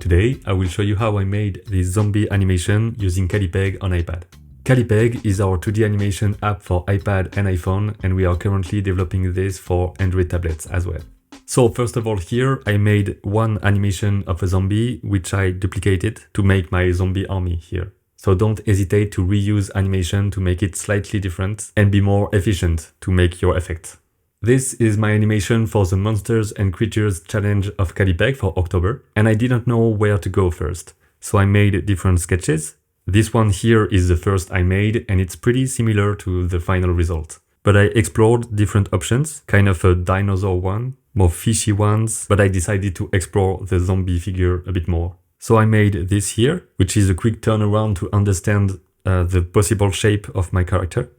Today, I will show you how I made this zombie animation using Callipeg on iPad. Callipeg is our 2D animation app for iPad and iPhone, and we are currently developing this for Android tablets as well. So first of all, here I made one animation of a zombie, which I duplicated to make my zombie army here. So don't hesitate to reuse animation to make it slightly different and be more efficient to make your effect. This is my animation for the Monsters and Creatures challenge of Callipeg for October, and I didn't know where to go first, so I made different sketches. This one here is the first I made, and it's pretty similar to the final result. But I explored different options, kind of a dinosaur one, more fishy ones, but I decided to explore the zombie figure a bit more. So I made this here, which is a quick turnaround to understand the possible shape of my character.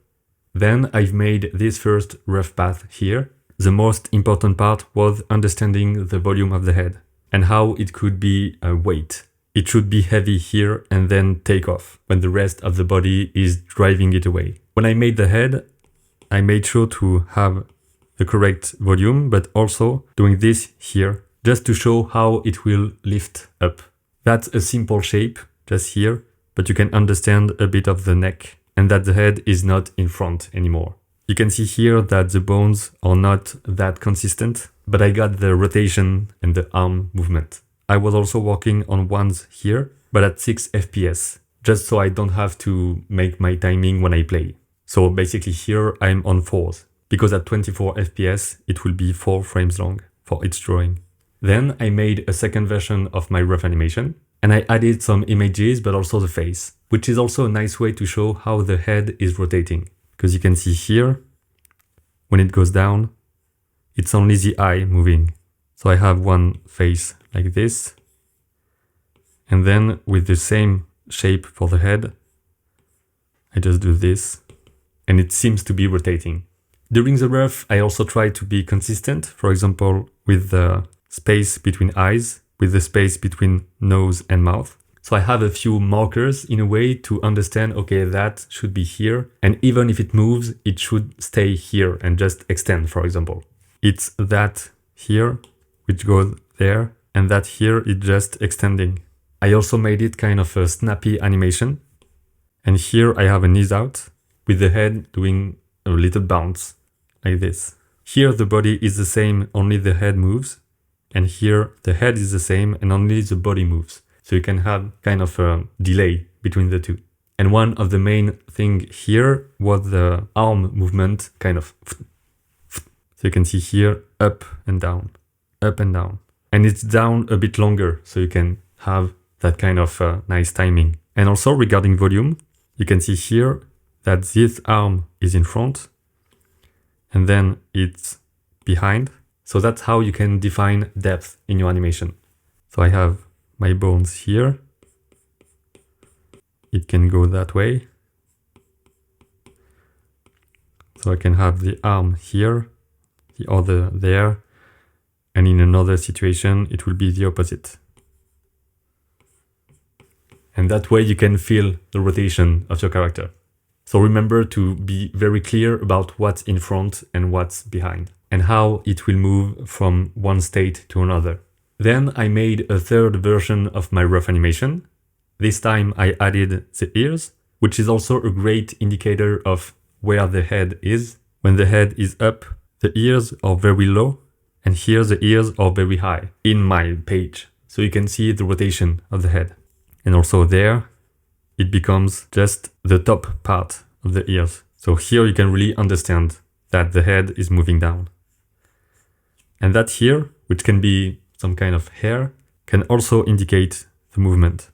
Then I've made this first rough path here. The most important part was understanding the volume of the head and how it could be a weight. It should be heavy here and then take off when the rest of the body is driving it away. When I made the head, I made sure to have the correct volume, but also doing this here just to show how it will lift up. That's a simple shape just here, but you can understand a bit of the neck and that the head is not in front anymore. You can see here that the bones are not that consistent, but I got the rotation and the arm movement. I was also working on ones here, but at 6 FPS, just so I don't have to make my timing when I play. So basically here I'm on 4s, because at 24 FPS it will be 4 frames long for each drawing. Then I made a second version of my rough animation, and I added some images but also the face, which is also a nice way to show how the head is rotating. Because you can see here, when it goes down, it's only the eye moving. So I have one face like this, and then with the same shape for the head, I just do this, and it seems to be rotating. During the rough, I also try to be consistent, for example, with the space between eyes, with the space between nose and mouth. So I have a few markers in a way to understand, okay, that should be here. And even if it moves, it should stay here and just extend, for example. It's that here, which goes there, and that here is just extending. I also made it kind of a snappy animation. And here I have an ease out with the head doing a little bounce like this. Here the body is the same, only the head moves. And here the head is the same and only the body moves. So you can have kind of a delay between the two. And one of the main thing here was the arm movement, kind of. So you can see here, up and down, up and down. And it's down a bit longer, so you can have that kind of nice timing. And also regarding volume, you can see here that this arm is in front and then it's behind. So that's how you can define depth in your animation. So I have my bones here. It can go that way. So I can have the arm here, the other there, and in another situation, it will be the opposite. And that way you can feel the rotation of your character. So remember to be very clear about what's in front and what's behind, and how it will move from one state to another. Then I made a third version of my rough animation. This time I added the ears, which is also a great indicator of where the head is. When the head is up, the ears are very low, and here the ears are very high in my page. So you can see the rotation of the head. And also there, it becomes just the top part of the ears. So here you can really understand that the head is moving down. And that here, which can be some kind of hair, can also indicate the movement.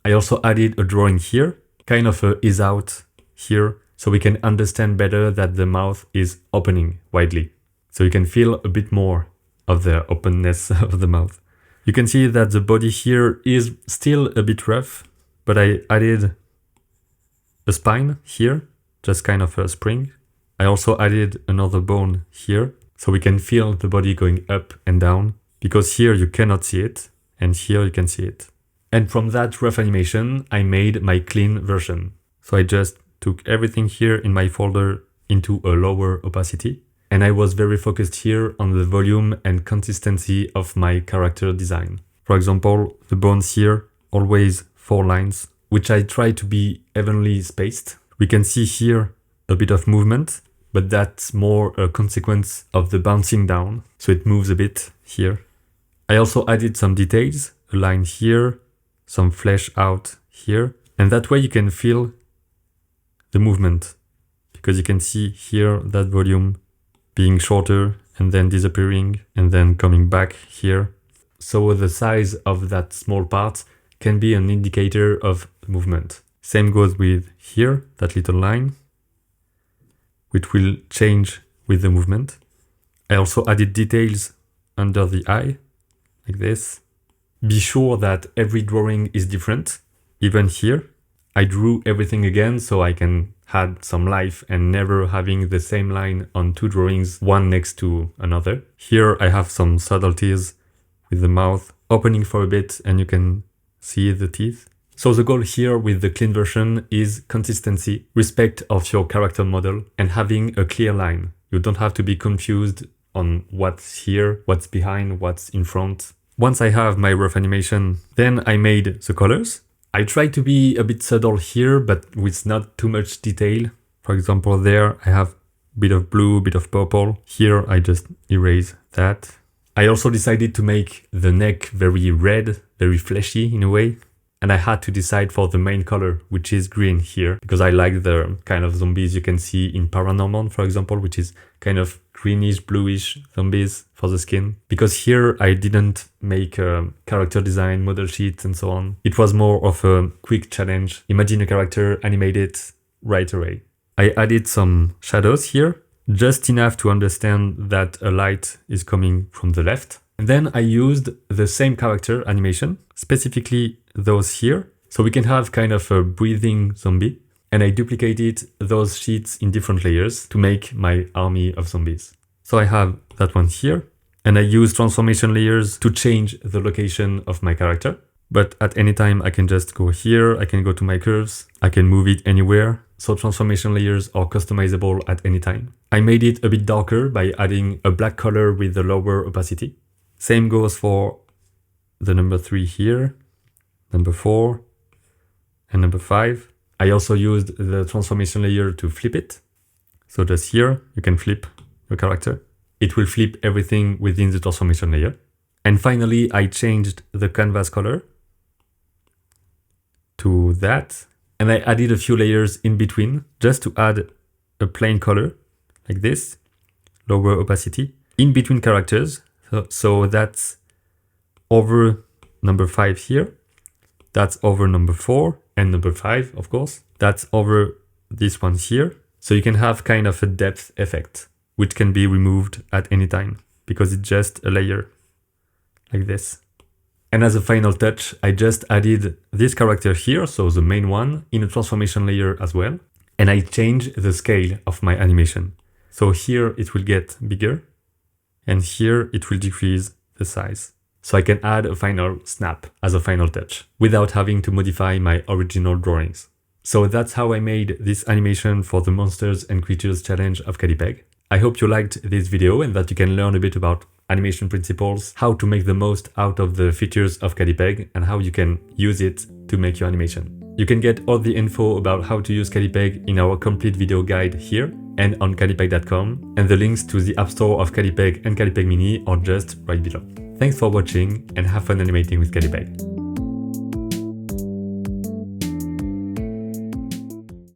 I also added a drawing here, kind of a ease out here, so we can understand better that the mouth is opening widely. So you can feel a bit more of the openness of the mouth. You can see that the body here is still a bit rough, but I added a spine here, just kind of a spring. I also added another bone here, so we can feel the body going up and down, because here you cannot see it, and here you can see it. And from that rough animation, I made my clean version. So I just took everything here in my folder into a lower opacity, and I was very focused here on the volume and consistency of my character design. For example, the bones here, always 4 lines, which I try to be evenly spaced. We can see here a bit of movement, but that's more a consequence of the bouncing down, so it moves a bit here. I also added some details, a line here, some flesh out here, and that way you can feel the movement, because you can see here that volume being shorter and then disappearing and then coming back here. So the size of that small part can be an indicator of movement. Same goes with here, that little line, which will change with the movement. I also added details under the eye, like this. Be sure that every drawing is different, even here. I drew everything again so I can add some life and never having the same line on 2 drawings, one next to another. Here I have some subtleties with the mouth opening for a bit and you can see the teeth. So the goal here with the clean version is consistency, respect of your character model, and having a clear line. You don't have to be confused on what's here, what's behind, what's in front. Once I have my rough animation, then I made the colors. I try to be a bit subtle here, but with not too much detail. For example, there I have a bit of blue, a bit of purple. Here I just erase that. I also decided to make the neck very red, very fleshy in a way. And I had to decide for the main color, which is green here, because I like the kind of zombies you can see in Paranorman, for example, which is kind of greenish, bluish zombies for the skin. Because here I didn't make a character design, model sheet, and so on. It was more of a quick challenge. Imagine a character, animate it right away. I added some shadows here, just enough to understand that a light is coming from the left. And then I used the same character animation, specifically those here, so we can have kind of a breathing zombie. And I duplicated those sheets in different layers to make my army of zombies. So I have that one here, and I use transformation layers to change the location of my character. But at any time I can just go here, I can go to my curves, I can move it anywhere. So transformation layers are customizable at any time. I made it a bit darker by adding a black color with a lower opacity. Same goes for the number 3 here, number 4, and number 5. I also used the transformation layer to flip it. So just here, you can flip your character. It will flip everything within the transformation layer. And finally, I changed the canvas color to that. And I added a few layers in between just to add a plain color like this, lower opacity, in between characters. So that's over number 5 here. That's over number 4 and number 5, of course. That's over this one here. So you can have kind of a depth effect, which can be removed at any time because it's just a layer like this. And as a final touch, I just added this character here, so the main one, in a transformation layer as well. And I changed the scale of my animation. So here it will get bigger, and here it will decrease the size. So I can add a final snap as a final touch without having to modify my original drawings. So that's how I made this animation for the Monsters and Creatures challenge of Callipeg. I hope you liked this video and that you can learn a bit about animation principles, how to make the most out of the features of Callipeg, and how you can use it to make your animation. You can get all the info about how to use Callipeg in our complete video guide here and on callipeg.com, and the links to the App Store of Callipeg and Callipeg Mini are just right below. Thanks for watching and have fun animating with Callipeg.